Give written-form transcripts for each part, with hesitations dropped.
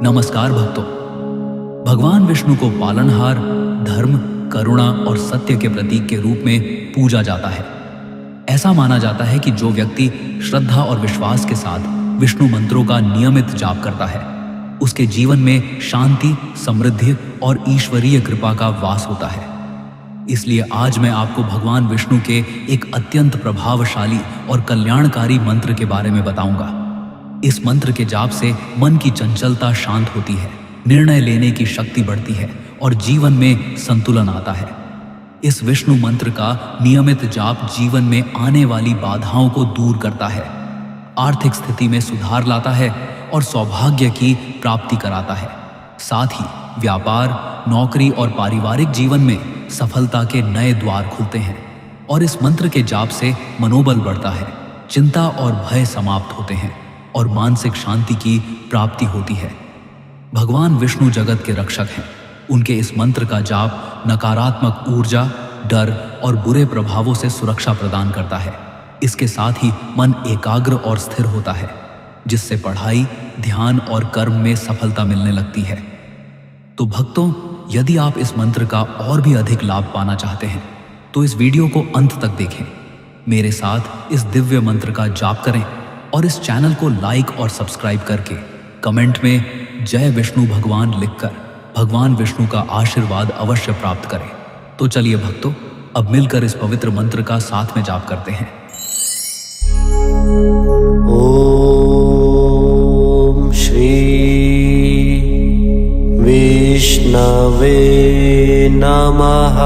नमस्कार भक्तों। भगवान विष्णु को पालनहार, धर्म, करुणा और सत्य के प्रतीक के रूप में पूजा जाता है। ऐसा माना जाता है कि जो व्यक्ति श्रद्धा और विश्वास के साथ विष्णु मंत्रों का नियमित जाप करता है, उसके जीवन में शांति, समृद्धि और ईश्वरीय कृपा का वास होता है। इसलिए आज मैं आपको भगवान विष्णु के एक अत्यंत प्रभावशाली और कल्याणकारी मंत्र के बारे में बताऊंगा। इस मंत्र के जाप से मन की चंचलता शांत होती है, निर्णय लेने की शक्ति बढ़ती है और जीवन में संतुलन आता है। इस विष्णु मंत्र का नियमित जाप जीवन में आने वाली बाधाओं को दूर करता है, आर्थिक स्थिति में सुधार लाता है और सौभाग्य की प्राप्ति कराता है। साथ ही व्यापार, नौकरी और पारिवारिक जीवन में सफलता के नए द्वार खुलते हैं और इस मंत्र के जाप से मनोबल बढ़ता है, चिंता और भय समाप्त होते हैं और मानसिक शांति की प्राप्ति होती है। भगवान विष्णु जगत के रक्षक हैं। उनके इस मंत्र का जाप नकारात्मक ऊर्जा, डर और बुरे प्रभावों से सुरक्षा प्रदान करता है। इसके साथ ही मन एकाग्र और स्थिर होता है, जिससे पढ़ाई, ध्यान और कर्म में सफलता मिलने लगती है। तो भक्तों, यदि आप इस मंत्र का और भी अधिक लाभ पाना चाहते हैं तो इस वीडियो को अंत तक देखें। मेरे साथ इस दिव्य मंत्र का जाप करें और इस चैनल को लाइक और सब्सक्राइब करके कमेंट में जय विष्णु भगवान लिखकर भगवान विष्णु का आशीर्वाद अवश्य प्राप्त करें। तो चलिए भक्तों, अब मिलकर इस पवित्र मंत्र का साथ में जाप करते हैं। ओम श्री विष्णवे नमः।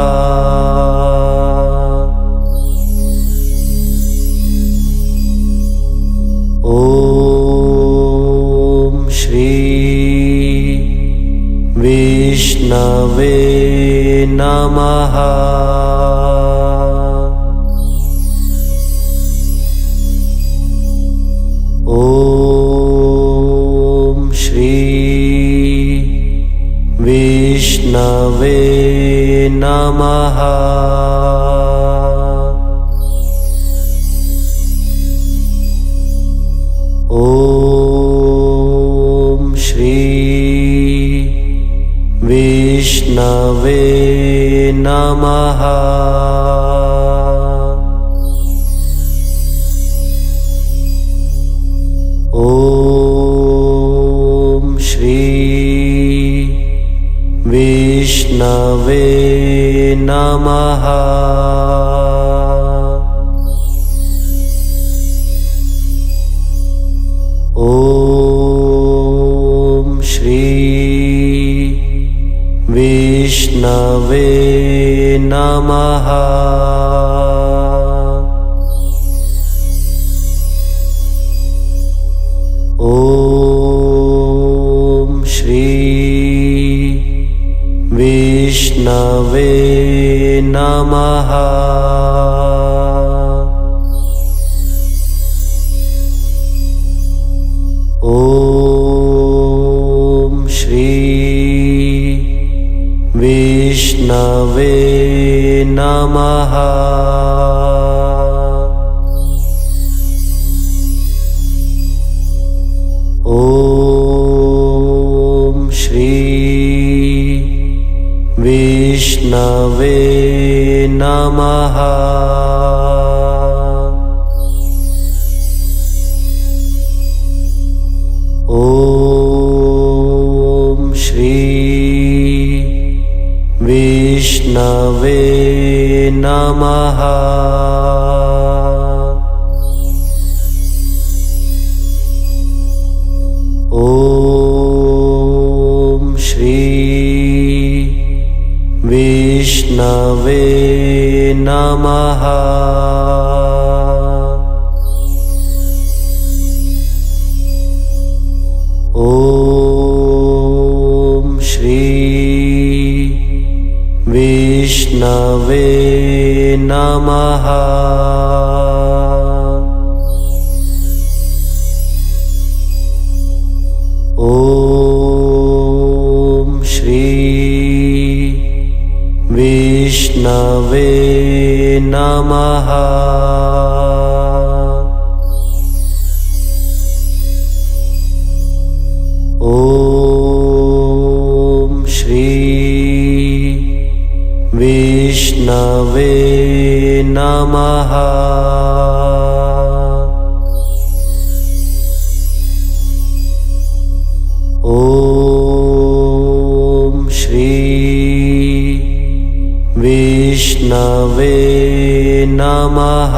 ओम श्री विष्णवे नमः। ओम श्री विष्णवे नमः। ओम श्री विष्णवे नमः। ओम श्री विष्णवे नमः। ओम श्री विष्णवे नमः। ओम श्री विष्णवे नमः। ओम श्री विष्णवे नमः। ओम श्री विष्णवे नमः। ओम श्री विष्णवे नमः। ओम श्री विष्णवे नमः। ओम श्री विष्णवे नमः। ओम श्री विष्णवे नमः। ओम विष्णवे नमः। ॐ श्री विष्णवे नमः।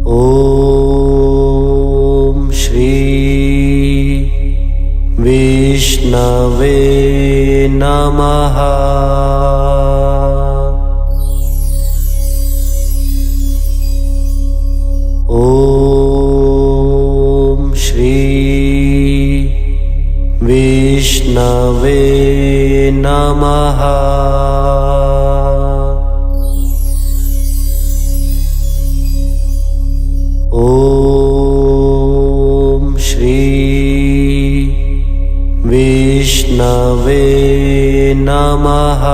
ॐ श्री विष्णवे नमः। ॐ श्री विष्णवे नमः। ॐ श्री विष्णवे नमः।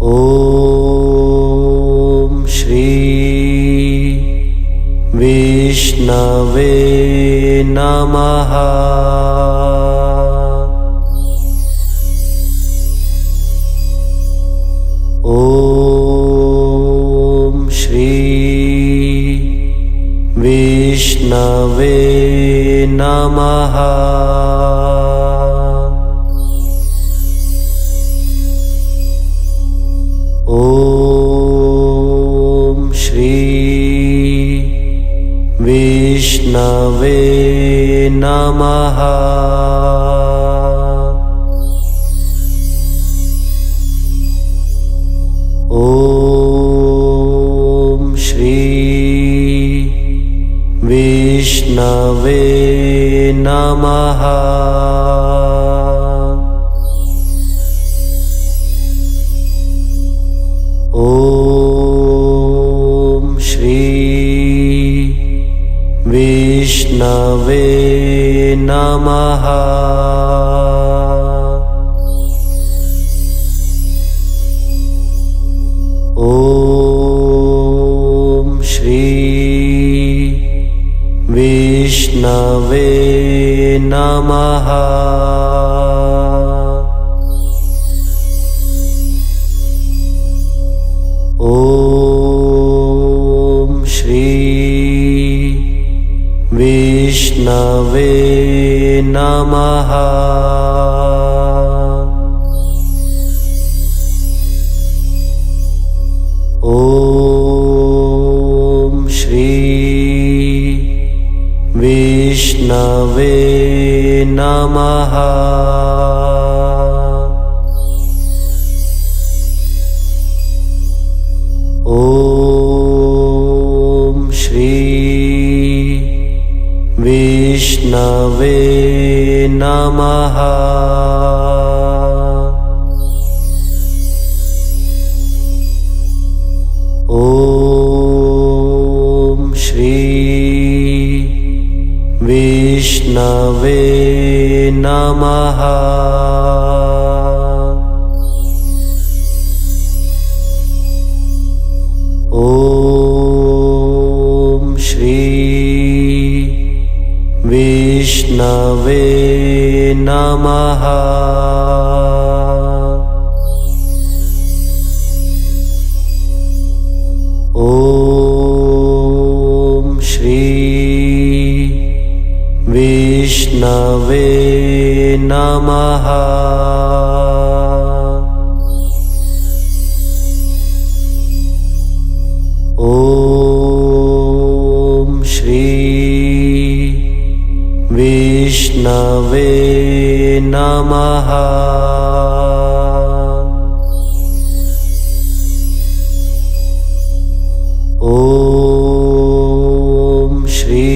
ॐ श्री विष्णवे नमः। ॐ श्री विष्णवे नमः। ॐ श्री विष्णवे नमः। ॐ श्री विष्णवे नमः। ॐ श्री विष्णवे नमः। ॐ श्री विष्णवे नमः। ॐ श्री विष्णवे नमः। ॐ श्री विष्णवे नमः। ॐ श्री विष्णवे नमः। ॐ श्री विष्णवे नमः। ॐ श्री विष्णवे नमः। ॐ श्री विष्णवे नमः। ॐ श्री विष्णवे नमः। ॐ श्री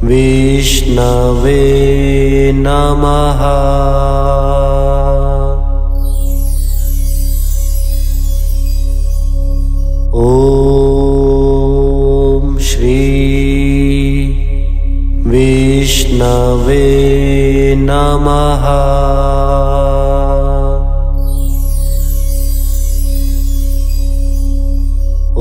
विष्णवे नमः। ॐ श्री विष्णवे नमः। ॐ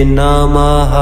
नमः